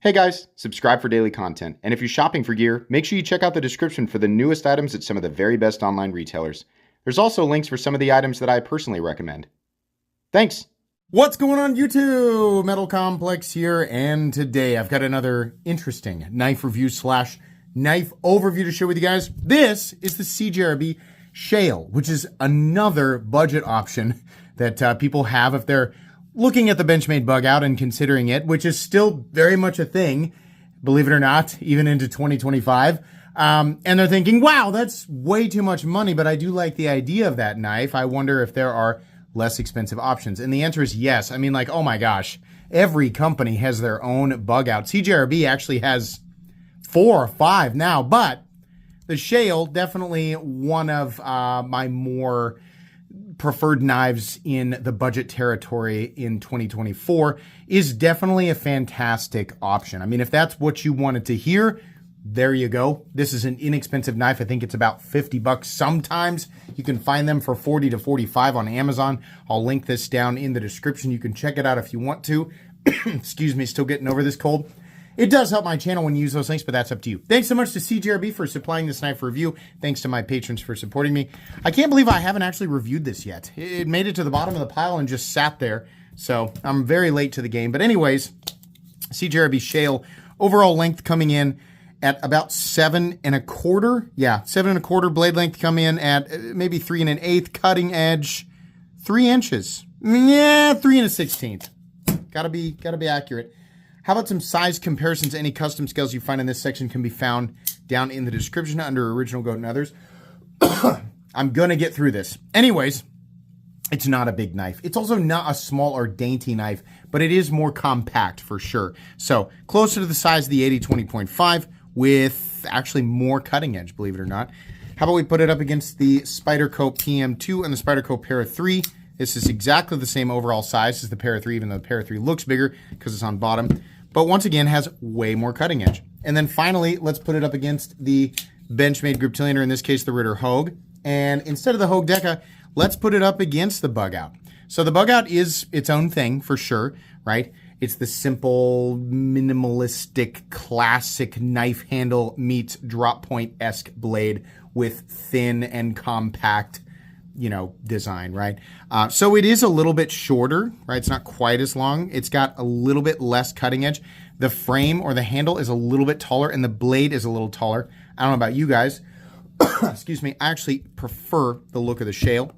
Hey guys, subscribe for daily content, and if you're shopping for gear, make sure you check out the description for the newest items at some of the very best online retailers. There's also links for some of the items that I personally recommend. Thanks! What's going on YouTube? Metal Complex here, and today I've got another interesting knife review slash knife overview to share with you guys. This is the CJRB Shale, which is another budget option that people have if they're looking at the Benchmade Bugout and considering it, which is still very much a thing, believe it or not, even into 2025. And they're thinking, wow, that's way too much money, but I do like the idea of that knife. I wonder if there are less expensive options. And the answer is yes. I mean, like, oh my gosh, every company has their own Bugout. CJRB actually has 4 or 5 now, but the Shale, definitely one of my more preferred knives in the budget territory in 2024, is definitely a fantastic option. I mean, if that's what you wanted to hear, there you go. This is an inexpensive knife. I think it's about 50 bucks. Sometimes you can find them for 40 to 45 on Amazon. I'll link this down in the description. You can check it out if you want to. Excuse me, still getting over this cold. It does help my channel when you use those links, but that's up to you. Thanks so much to CJRB for supplying this knife review. Thanks to my patrons for supporting me. I can't believe I haven't actually reviewed this yet. It made it to the bottom of the pile and just sat there. So I'm very late to the game. But anyways, CJRB Shale, overall length coming in at about 7 1/4. Yeah, 7 1/4. Blade length coming in at maybe 3 1/8. Cutting edge, 3 inches. Yeah, 3 1/16. Gotta be accurate. How about some size comparisons? Any custom scales you find in this section can be found down in the description under Original Goat and others. I'm going to get through this. Anyways, it's not a big knife. It's also not a small or dainty knife, but it is more compact for sure. So closer to the size of the 80-20.5 with actually more cutting edge, believe it or not. How about we put it up against the Spyderco PM2 and the Spyderco Para 3? This is exactly the same overall size as the Para 3, even though the Para 3 looks bigger because it's on bottom. But once again, has way more cutting edge. And then finally, let's put it up against the Benchmade Griptilian, or in this case, the Ritter Hogue. And instead of the Hogue Deca, let's put it up against the Bugout. So the Bugout is its own thing for sure, right? It's the simple, minimalistic, classic knife handle meets drop point-esque blade with thin and compact, you know, design, right? So it is a little bit shorter, right? It's not quite as long. It's got a little bit less cutting edge. The frame or the handle is a little bit taller and the blade is a little taller. I don't know about you guys. Excuse me. I actually prefer the look of the Shale.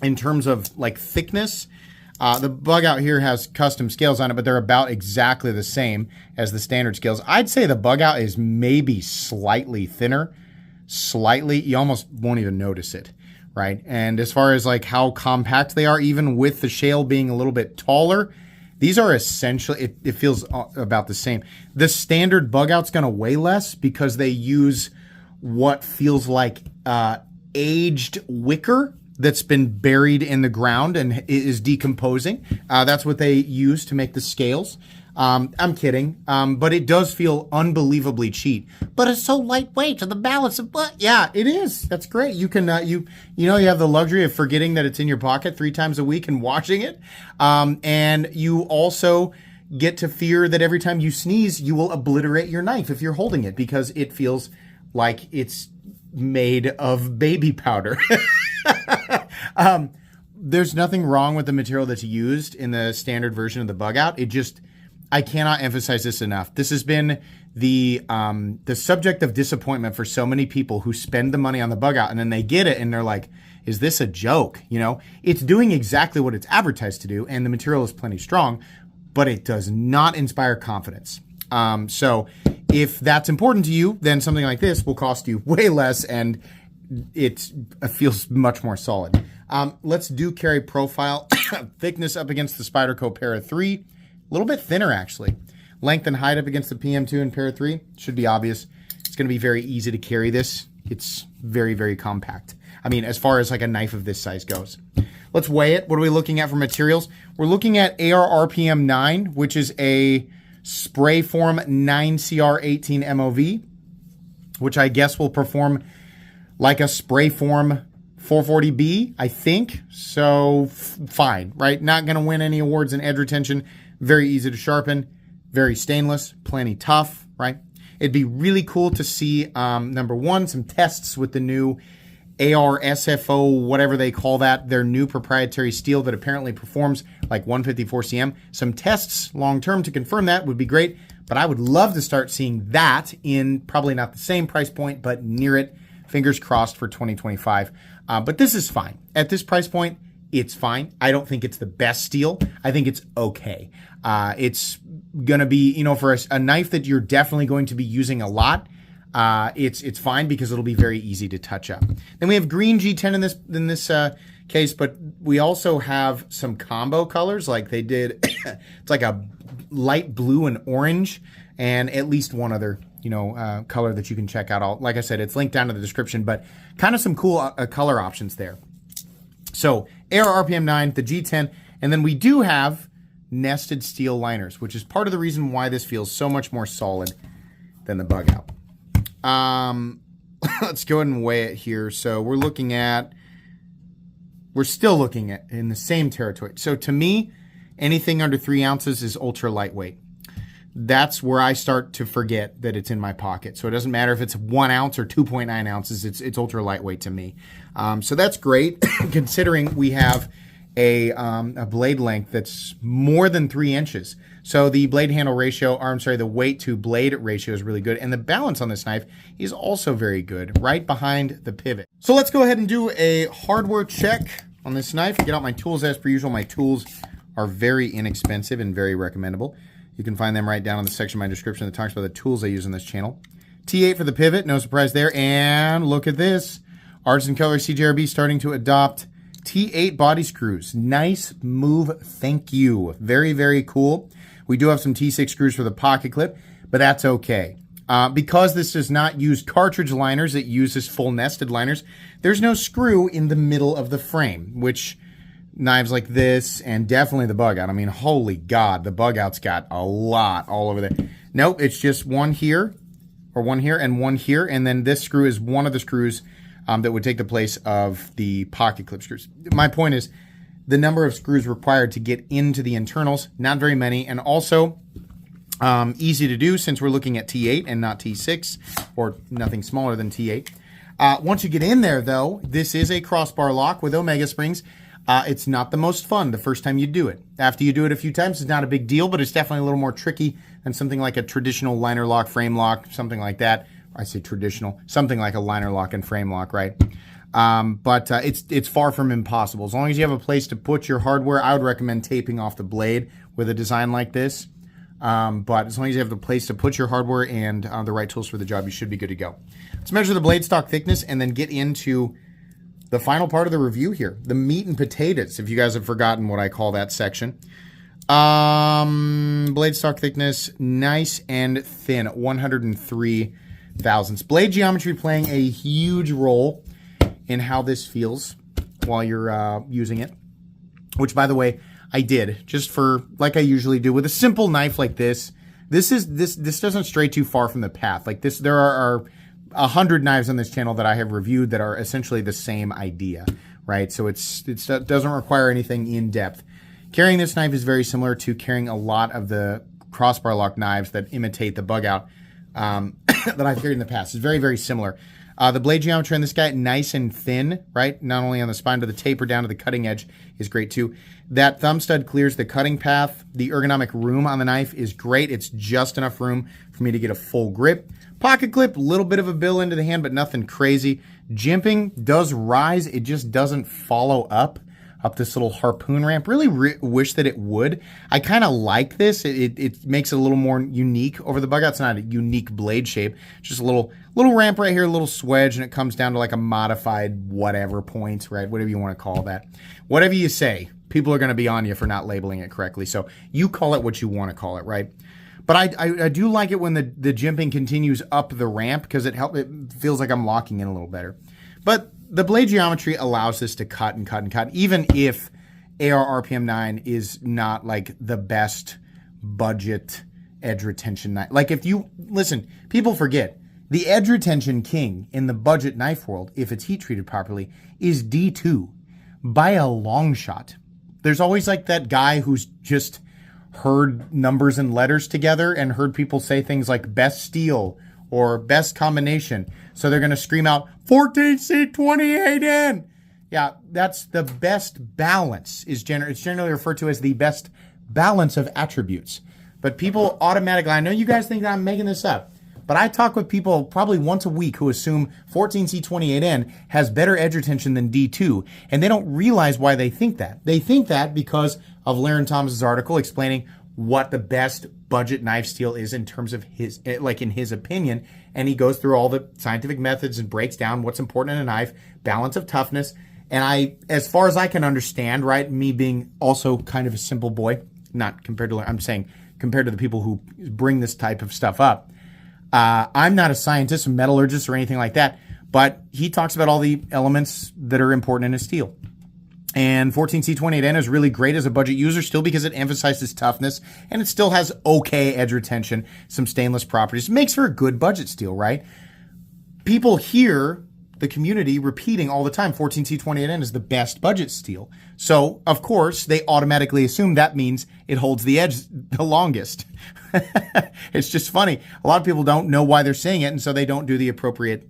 In terms of like thickness, the Bugout here has custom scales on it, but they're about exactly the same as the standard scales. I'd say the Bugout is maybe slightly thinner. Slightly. You almost won't even notice it. Right, and as far as like how compact they are, even with the Shale being a little bit taller, these are essentially, it feels about the same. The standard Bugout's going to weigh less because they use what feels like aged wicker that's been buried in the ground and is decomposing. That's what they use to make the scales. I'm kidding, but it does feel unbelievably cheap. But it's so lightweight to the balance of, but yeah, it is. That's great. You can, you have the luxury of forgetting that it's in your pocket 3 times a week and washing it. And you also get to fear that every time you sneeze, you will obliterate your knife if you're holding it because it feels like it's made of baby powder. There's nothing wrong with the material that's used in the standard version of the Bugout. It just, I cannot emphasize this enough. This has been the subject of disappointment for so many people who spend the money on the Bugout and then they get it and they're like, is this a joke? You know, it's doing exactly what it's advertised to do and the material is plenty strong, but it does not inspire confidence. So if that's important to you, then something like this will cost you way less and it feels much more solid. Let's do carry profile. Thickness up against the Spyderco Para 3. A little bit thinner, actually. Length and height up against the PM2 and Para 3. Should be obvious. It's going to be very easy to carry this. It's very, very compact. I mean, as far as like a knife of this size goes. Let's weigh it. What are we looking at for materials? We're looking at AR-RPM 9, which is a spray form 9CR18 MOV, which I guess will perform like a spray form 440B, I think. So fine, right? Not going to win any awards in edge retention. Very easy to sharpen. very stainless, plenty tough, right? It'd be really cool to see, number one, some tests with the new ar-sfll, whatever they call that, their new proprietary steel that apparently performs like 154 cm. Some tests long-term to confirm that would be great, but I would love to start seeing that in probably not the same price point, but near it. Fingers crossed for 2025. But this is fine. At this price point, it's fine. I don't think it's the best steel. I think it's okay. It's going to be, for a knife that you're definitely going to be using a lot, it's fine because it'll be very easy to touch up. Then we have green G10 in this case, but we also have some combo colors like they did. It's like a light blue and orange, and at least one other color that you can check out. Like I said, it's linked down in the description, but kind of some cool color options there. So AR RPM 9, the G10, and then we do have nested steel liners, which is part of the reason why this feels so much more solid than the Bugout. Let's go ahead and weigh it here. So we're still looking at in the same territory. So to me, anything under 3 ounces is ultra lightweight. That's where I start to forget that it's in my pocket. So it doesn't matter if it's 1 ounce or 2.9 ounces, it's ultra lightweight to me. So that's great considering we have a blade length that's more than 3 inches. So the blade handle ratio, the weight to blade ratio is really good. And the balance on this knife is also very good, right behind the pivot. So let's go ahead and do a hardware check on this knife. Get out my tools as per usual. My tools are very inexpensive and very recommendable. You can find them right down in the section of my description that talks about the tools I use on this channel. T8 for the pivot, no surprise there. And look at this. Arts and Color CJRB starting to adopt T8 body screws. Nice move, thank you. Very, very cool. We do have some T6 screws for the pocket clip, but that's okay. Because this does not use cartridge liners, it uses full nested liners, there's no screw in the middle of the frame, which knives like this, and definitely the Bugout. I mean, holy God, the Bugout's got a lot all over there. Nope, it's just one here, or one here, and one here, and then this screw is one of the screws that would take the place of the pocket clip screws. My point is, the number of screws required to get into the internals, not very many, and also easy to do since we're looking at T8 and not T6, or nothing smaller than T8. Once you get in there, though, this is a crossbar lock with Omega springs. It's not the most fun the first time you do it. After you do it a few times, it's not a big deal, but it's definitely a little more tricky than something like a traditional liner lock, frame lock, something like that. I say traditional, something like a liner lock and frame lock, right? But it's far from impossible. As long as you have a place to put your hardware, I would recommend taping off the blade with a design like this. But as long as you have the place to put your hardware and the right tools for the job, you should be good to go. Let's measure the blade stock thickness and then get into the final part of the review here, the meat and potatoes, if you guys have forgotten what I call that section. Blade stock thickness, nice and thin, 103 thousandths. Blade geometry playing a huge role in how this feels while you're using it, which, by the way, I did just for, like I usually do with a simple knife like this. This doesn't stray too far from the path. Like this, there are 100 knives on this channel that I have reviewed that are essentially the same idea, right? So it doesn't require anything in depth. Carrying this knife is very similar to carrying a lot of the crossbar lock knives that imitate the Bugout that I've carried in the past. It's very, very similar. The blade geometry on this guy, nice and thin, right? Not only on the spine, but the taper down to the cutting edge is great too. That thumb stud clears the cutting path. The ergonomic room on the knife is great. It's just enough room for me to get a full grip. Pocket clip, a little bit of a bill into the hand, but nothing crazy. Jimping does rise. It just doesn't follow up this little harpoon ramp. Really wish that it would. I kind of like this. It makes it a little more unique over the Bugout. It's not a unique blade shape. Just a little ramp right here, a little swedge, and it comes down to like a modified whatever point, right? Whatever you want to call that. Whatever you say, people are going to be on you for not labeling it correctly. So you call it what you want to call it, right? But I do like it when the jimping continues up the ramp because it feels like I'm locking in a little better. But the blade geometry allows this to cut and cut and cut, even if AR RPM 9 is not like the best budget edge retention knife. Like if you, listen, people forget, the edge retention king in the budget knife world, if it's heat treated properly, is D2 by a long shot. There's always like that guy who's just heard numbers and letters together and heard people say things like best steel or best combination. So they're going to scream out 14C28N. Yeah, that's the best balance. It's generally referred to as the best balance of attributes. But people automatically, I know you guys think that I'm making this up, but I talk with people probably once a week who assume 14C28N has better edge retention than D2, and they don't realize why they think that. They think that because of Laren Thomas's article explaining what the best budget knife steel is in terms of his, like in his opinion, and he goes through all the scientific methods and breaks down what's important in a knife, balance of toughness, and I, as far as I can understand, right, me being also kind of a simple boy, not compared to, I'm saying compared to the people who bring this type of stuff up, I'm not a scientist, a metallurgist, or anything like that, but he talks about all the elements that are important in a steel. And 14C28N is really great as a budget user still because it emphasizes toughness and it still has okay edge retention, some stainless properties. It makes for a good budget steel, right? People hear the community repeating all the time 14C28N is the best budget steel. So, of course, they automatically assume that means it holds the edge the longest. It's just funny. A lot of people don't know why they're saying it, and so they don't do the appropriate,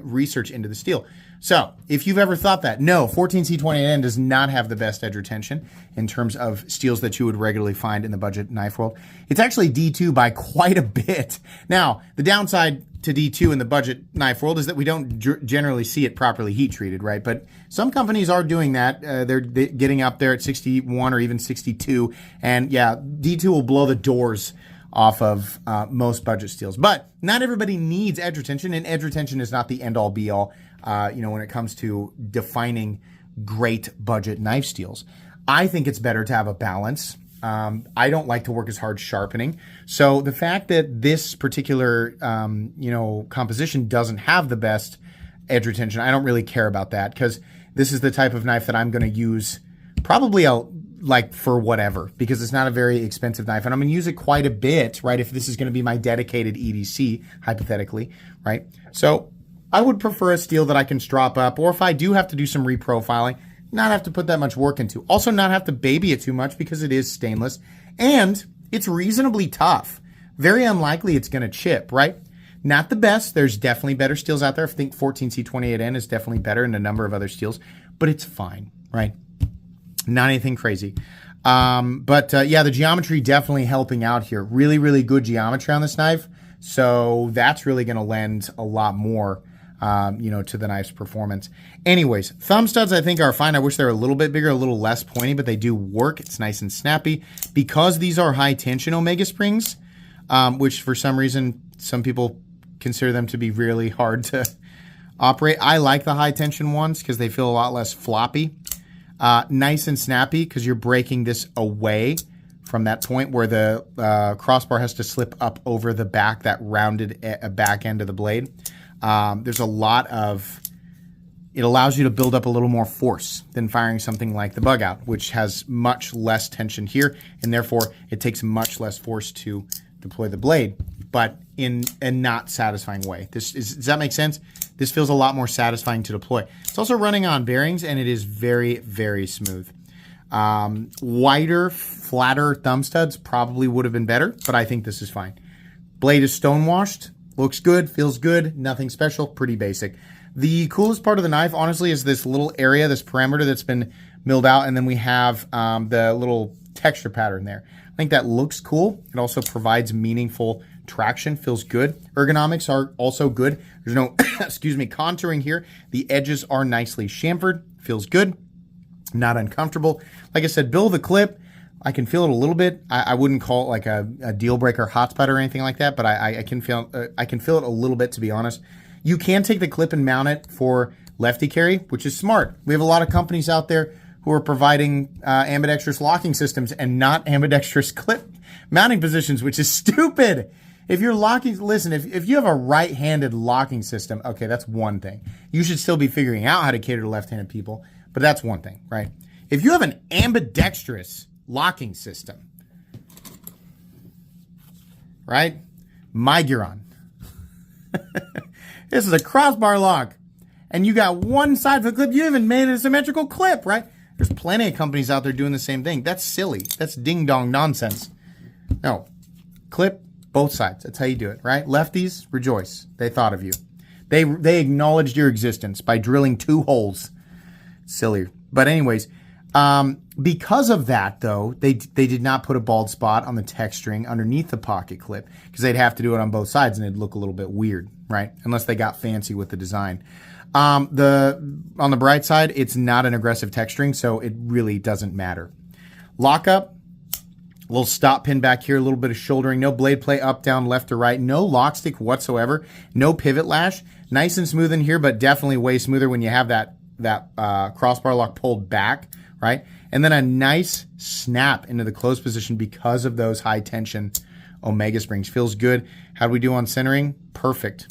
research into the steel. So, if you've ever thought that, no, 14C28N does not have the best edge retention in terms of steels that you would regularly find in the budget knife world. It's actually D2 by quite a bit. Now, the downside to D2 in the budget knife world is that we don't generally see it properly heat treated, right? But some companies are doing that. They're getting up there at 61 or even 62. And yeah, D2 will blow the doors off of most budget steels. But not everybody needs edge retention, and edge retention is not the end-all be-all, when it comes to defining great budget knife steels. I think it's better to have a balance. I don't like to work as hard sharpening. So the fact that this particular, composition doesn't have the best edge retention, I don't really care about that because this is the type of knife that I'm going to use probably for whatever, because it's not a very expensive knife and I'm going to use it quite a bit, right? If this is going to be my dedicated EDC, hypothetically, right? So I would prefer a steel that I can strop up, or if I do have to do some reprofiling, not have to put that much work into. Also not have to baby it too much because it is stainless and it's reasonably tough. Very unlikely it's going to chip, right? Not the best. There's definitely better steels out there. I think 14C28N is definitely better than a number of other steels, but it's fine, right? Not anything crazy. The geometry definitely helping out here. Really, really good geometry on this knife. So that's really going to lend a lot more to the knife's performance. Anyways, thumb studs I think are fine. I wish they were a little bit bigger, a little less pointy, but they do work. It's nice and snappy. Because these are high tension Omega springs, which for some reason some people consider them to be really hard to operate. I like the high tension ones because they feel a lot less floppy. Nice and snappy because you're breaking this away from that point where the crossbar has to slip up over the back, that rounded back end of the blade. There's a lot of, it allows you to build up a little more force than firing something like the Bugout, which has much less tension here, and therefore it takes much less force to deploy the blade, but in a not satisfying way. Does that make sense? This feels a lot more satisfying to deploy. It's also running on bearings, and it is very, very smooth. Wider, flatter thumb studs probably would have been better, but I think this is fine. Blade is stonewashed. Looks good, feels good, nothing special, pretty basic. The coolest part of the knife, honestly, is this little area, this perimeter that's been milled out, and then we have the little texture pattern there. I think that looks cool. It also provides meaningful traction, feels good. Ergonomics are also good. There's no, contouring here. The edges are nicely chamfered, feels good, not uncomfortable. Like I said, bill of the clip, I can feel it a little bit. I wouldn't call it like a deal breaker hotspot or anything like that, but I can feel it a little bit, to be honest. You can take the clip and mount it for lefty carry, which is smart. We have a lot of companies out there who are providing ambidextrous locking systems and not ambidextrous clip mounting positions, which is stupid. If you're locking, listen, if you have a right-handed locking system, okay, that's one thing. You should still be figuring out how to cater to left-handed people, but that's one thing, right? If you have an ambidextrous locking system, right? Miguron. This is a crossbar lock. And you got one side of the clip. You even made it a symmetrical clip, right? There's plenty of companies out there doing the same thing. That's silly. That's ding-dong nonsense. No. Clip both sides. That's how you do it, right? Lefties, rejoice. They thought of you. They acknowledged your existence by drilling 2 holes. Silly. But anyways, because of that, though, they did not put a bald spot on the tech string underneath the pocket clip because they'd have to do it on both sides and it'd look a little bit weird, right? Unless they got fancy with the design. On the bright side, it's not an aggressive tech string, so it really doesn't matter. Lockup, a little stop pin back here, a little bit of shouldering, no blade play up, down, left to right, no lock stick whatsoever, no pivot lash. Nice and smooth in here, but definitely way smoother when you have that crossbar lock pulled back, right? And then a nice snap into the close position because of those high tension Omega springs. Feels good. How do we do on centering? Perfect.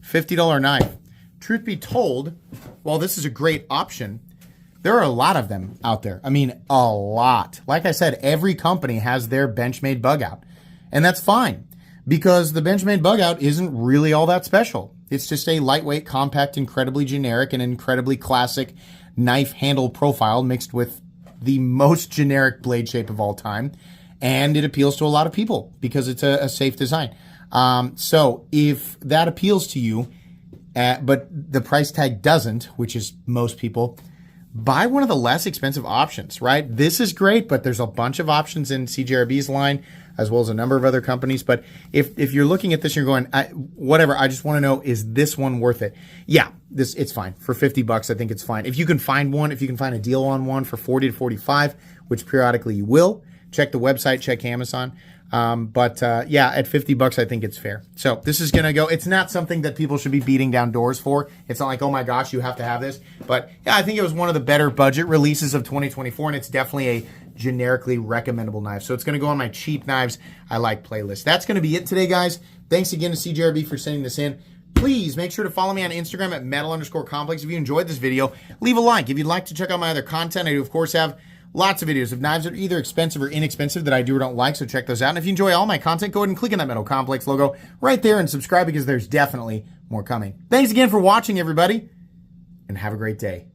$50 knife. Truth be told, while this is a great option, there are a lot of them out there. I mean, a lot. Like I said, every company has their Benchmade Bugout. And that's fine because the Benchmade Bugout isn't really all that special. It's just a lightweight, compact, incredibly generic, and incredibly classic knife handle profile mixed with the most generic blade shape of all time. And it appeals to a lot of people because it's a safe design. So if that appeals to you, but the price tag doesn't, which is most people, buy one of the less expensive options, right? This is great, but there's a bunch of options in CJRB's line, as well as a number of other companies. But if you're looking at this and you're going, whatever, I just want to know, is this one worth it? Yeah, it's fine. For $50, I think it's fine. If you can find one, if you can find a deal on one for 40 to 45, which periodically you will, check the website, check Amazon. Yeah, at $50, I think it's fair. So this is going to go, it's not something that people should be beating down doors for. It's not like, oh my gosh, you have to have this. But yeah, I think it was one of the better budget releases of 2024, and it's definitely a generically recommendable knife. So it's going to go on my cheap knives I like playlist. That's going to be it today, guys. Thanks again to CJRB for sending this in. Please make sure to follow me on Instagram at metal_complex. If you enjoyed this video, leave a like. If you'd like to check out my other content, I do, of course, have lots of videos of knives that are either expensive or inexpensive that I do or don't like, so check those out. And if you enjoy all my content, go ahead and click on that Metal Complex logo right there and subscribe because there's definitely more coming. Thanks again for watching, everybody, and have a great day.